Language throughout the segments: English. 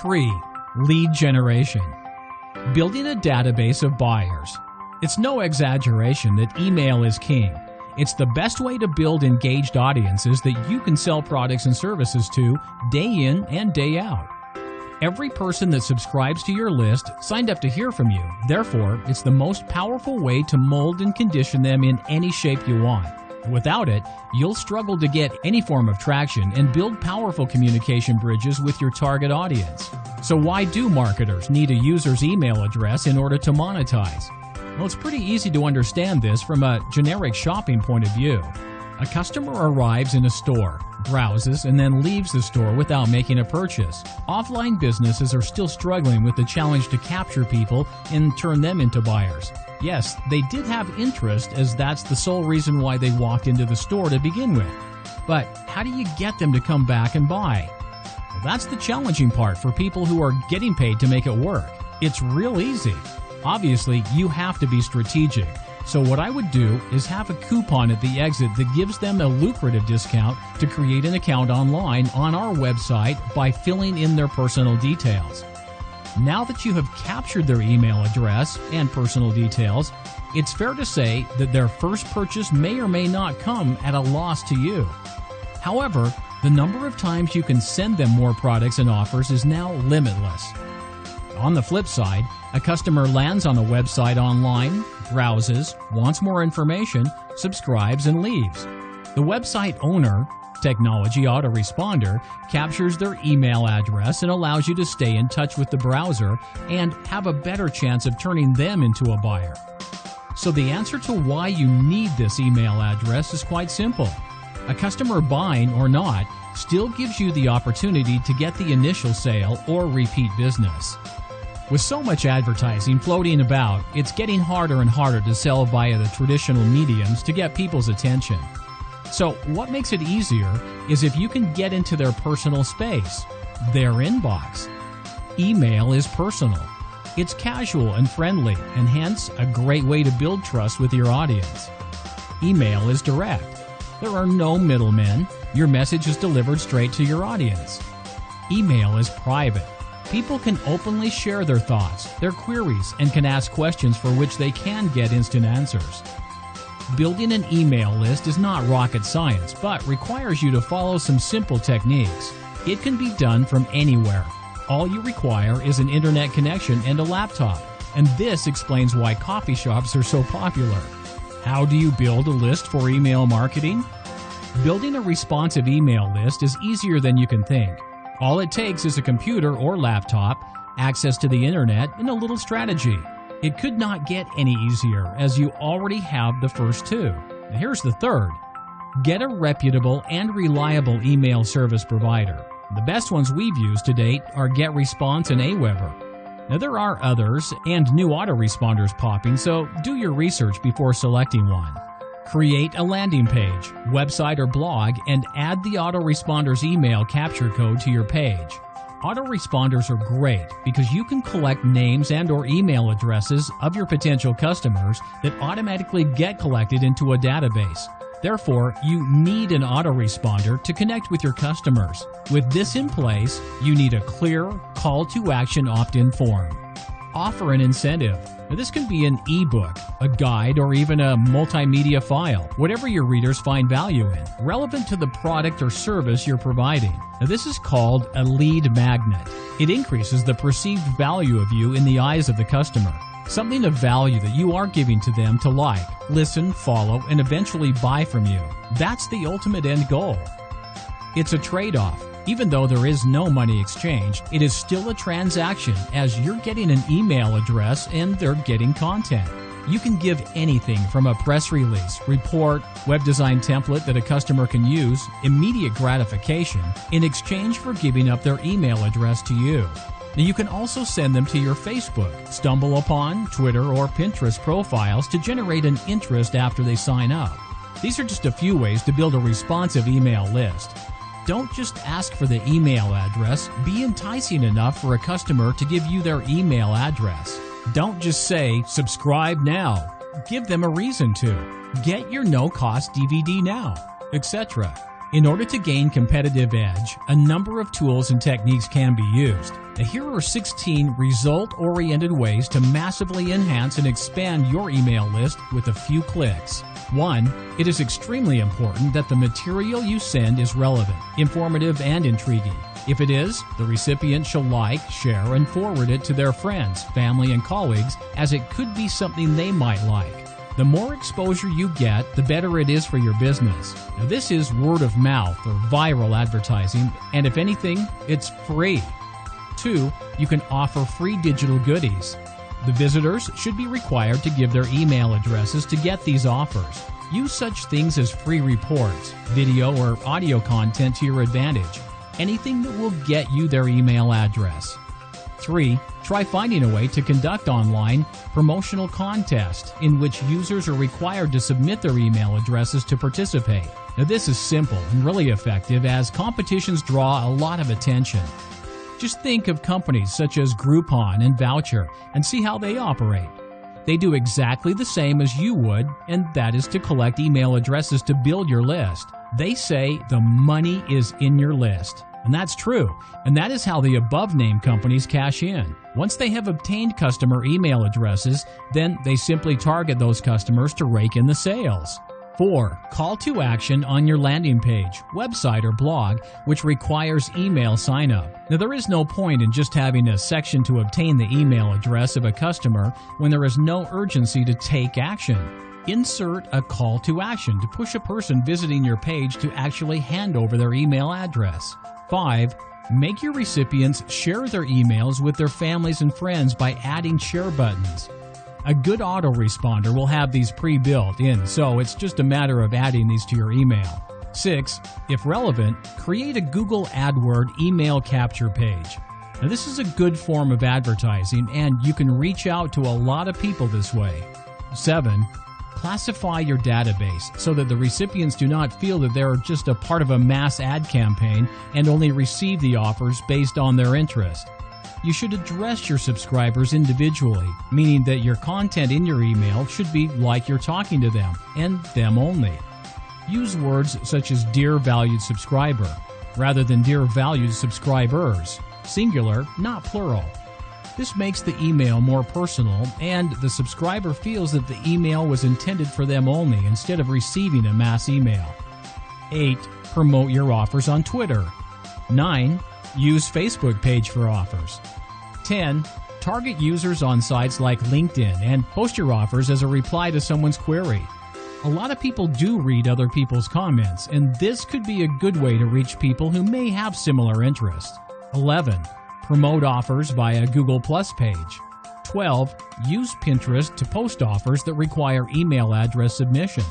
3. Lead generation. Building a database of buyers. It's no exaggeration that email is king. It's the best way to build engaged audiences that you can sell products and services to day in and day out. Every person that subscribes to your list signed up to hear from you. Therefore, it's the most powerful way to mold and condition them in any shape you want. Without it, you'll struggle to get any form of traction and build powerful communication bridges with your target audience. So why do marketers need a user's email address in order to monetize? Well, it's pretty easy to understand this from a generic shopping point of view. A customer arrives in a store, browses, and then leaves the store without making a purchase. Offline businesses are still struggling with the challenge to capture people and turn them into buyers. Yes, they did have interest, as that's the sole reason why they walked into the store to begin with. But how do you get them to come back and buy? Well, that's the challenging part for people who are getting paid to make it work. It's real easy. Obviously, you have to be strategic. So what I would do is have a coupon at the exit that gives them a lucrative discount to create an account online on our website by filling in their personal details. Now that you have captured their email address and personal details, it's fair to say that their first purchase may or may not come at a loss to you. However, the number of times you can send them more products and offers is now limitless. On the flip side, a customer lands on a website online, browses, wants more information, subscribes, and leaves. The website owner, Technology Autoresponder, captures their email address and allows you to stay in touch with the browser and have a better chance of turning them into a buyer. So the answer to why you need this email address is quite simple. A customer buying or not still gives you the opportunity to get the initial sale or repeat business. With so much advertising floating about, it's getting harder and harder to sell via the traditional mediums to get people's attention. So what makes it easier is if you can get into their personal space, their inbox. Email is personal. It's casual and friendly, and hence a great way to build trust with your audience. Email is direct. There are no middlemen. Your message is delivered straight to your audience. Email is private. People can openly share their thoughts, their queries, and can ask questions for which they can get instant answers. Building an email list is not rocket science, but requires you to follow some simple techniques. It can be done from anywhere. All you require is an internet connection and a laptop, and this explains why coffee shops are so popular. How do you build a list for email marketing? Building a responsive email list is easier than you can think. All it takes is a computer or laptop, access to the internet, and a little strategy. It could not get any easier, as you already have the first two. Here's the third. Get a reputable and reliable email service provider. The best ones we've used to date are GetResponse and Aweber. Now there are others and new autoresponders popping, so do your research before selecting one. Create a landing page, website, or blog and add the autoresponder's email capture code to your page. Autoresponders are great because you can collect names and/or email addresses of your potential customers that automatically get collected into a database. Therefore, you need an autoresponder to connect with your customers. With this in place, you need a clear call-to-action opt-in form. Offer an incentive. Now, this can be an ebook, a guide, or even a multimedia file, whatever your readers find value in, relevant to the product or service you're providing. Now, this is called a lead magnet. It increases the perceived value of you in the eyes of the customer, something of value that you are giving to them to like, listen, follow, and eventually buy from you. That's the ultimate end goal. It's a trade-off. Even though there is no money exchanged, it is still a transaction, as you're getting an email address and they're getting content. You can give anything from a press release, report, web design template that a customer can use, immediate gratification, in exchange for giving up their email address to you. Now, you can also send them to your Facebook, StumbleUpon, Twitter, or Pinterest profiles to generate an interest after they sign up. These are just a few ways to build a responsive email list. Don't just ask for the email address, be enticing enough for a customer to give you their email address. Don't just say, subscribe now. Give them a reason to. Get your no-cost DVD now, etc. In order to gain competitive edge, a number of tools and techniques can be used. Now, here are 16 result-oriented ways to massively enhance and expand your email list with a few clicks. 1. It is extremely important that the material you send is relevant, informative, and intriguing. If it is, the recipient shall like, share, and forward it to their friends, family, and colleagues, as it could be something they might like. The more exposure you get, the better it is for your business. Now, this is word of mouth or viral advertising, and if anything, it's free. 2. You can offer free digital goodies. The visitors should be required to give their email addresses to get these offers. Use such things as free reports, video or audio content to your advantage. Anything that will get you their email address. 3. Try finding a way to conduct online promotional contests in which users are required to submit their email addresses to participate. Now, this is simple and really effective as competitions draw a lot of attention. Just think of companies such as Groupon and Voucher and see how they operate. They do exactly the same as you would, and that is to collect email addresses to build your list. They say the money is in your list. And that's true, and that is how the above-named companies cash in. Once they have obtained customer email addresses, then they simply target those customers to rake in the sales. 4. Call to action on your landing page, website, or blog, which requires email sign-up. Now, there is no point in just having a section to obtain the email address of a customer when there is no urgency to take action. Insert a call to action to push a person visiting your page to actually hand over their email address. 5. Make your recipients share their emails with their families and friends by adding share buttons. A good autoresponder will have these pre-built in, so it's just a matter of adding these to your email. 6. If relevant, create a Google AdWords email capture page. Now, this is a good form of advertising, and you can reach out to a lot of people this way. 7. Classify your database so that the recipients do not feel that they're just a part of a mass ad campaign and only receive the offers based on their interest. You should address your subscribers individually, meaning that your content in your email should be like you're talking to them, and them only. Use words such as Dear Valued Subscriber, rather than Dear Valued Subscribers, singular, not plural. This makes the email more personal, and the subscriber feels that the email was intended for them only instead of receiving a mass email. 8. Promote your offers on Twitter. 9. Use Facebook page for offers. 10. Target users on sites like LinkedIn and post your offers as a reply to someone's query. A lot of people do read other people's comments, and this could be a good way to reach people who may have similar interests. 11. Promote offers via Google Plus page. 12. Use Pinterest to post offers that require email address submission.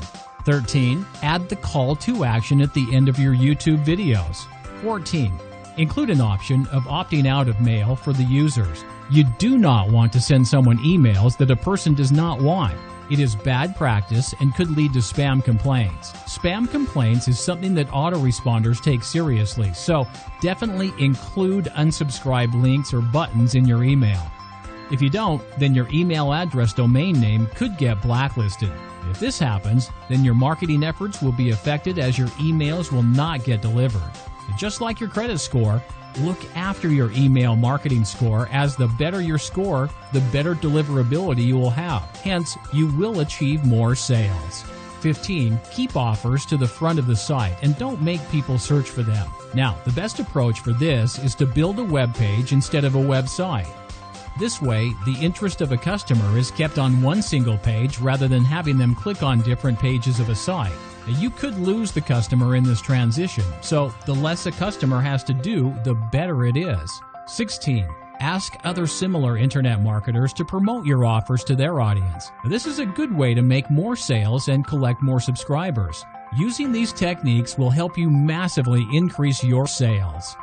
13. Add the call to action at the end of your YouTube videos. 14. Include an option of opting out of mail for the users. You do not want to send someone emails that a person does not want. It is bad practice and could lead to spam complaints. Spam complaints is something that autoresponders take seriously, so definitely include unsubscribe links or buttons in your email. If you don't, then your email address domain name could get blacklisted. If this happens, then your marketing efforts will be affected as your emails will not get delivered. Just like your credit score, look after your email marketing score, as the better your score, the better deliverability you will have. Hence, you will achieve more sales. 15. Keep offers to the front of the site and don't make people search for them. Now, the best approach for this is to build a web page instead of a website. This way, the interest of a customer is kept on one single page rather than having them click on different pages of a site. Now, you could lose the customer in this transition, so the less a customer has to do, the better it is. 16. Ask other similar internet marketers to promote your offers to their audience. Now, this is a good way to make more sales and collect more subscribers. Using these techniques will help you massively increase your sales.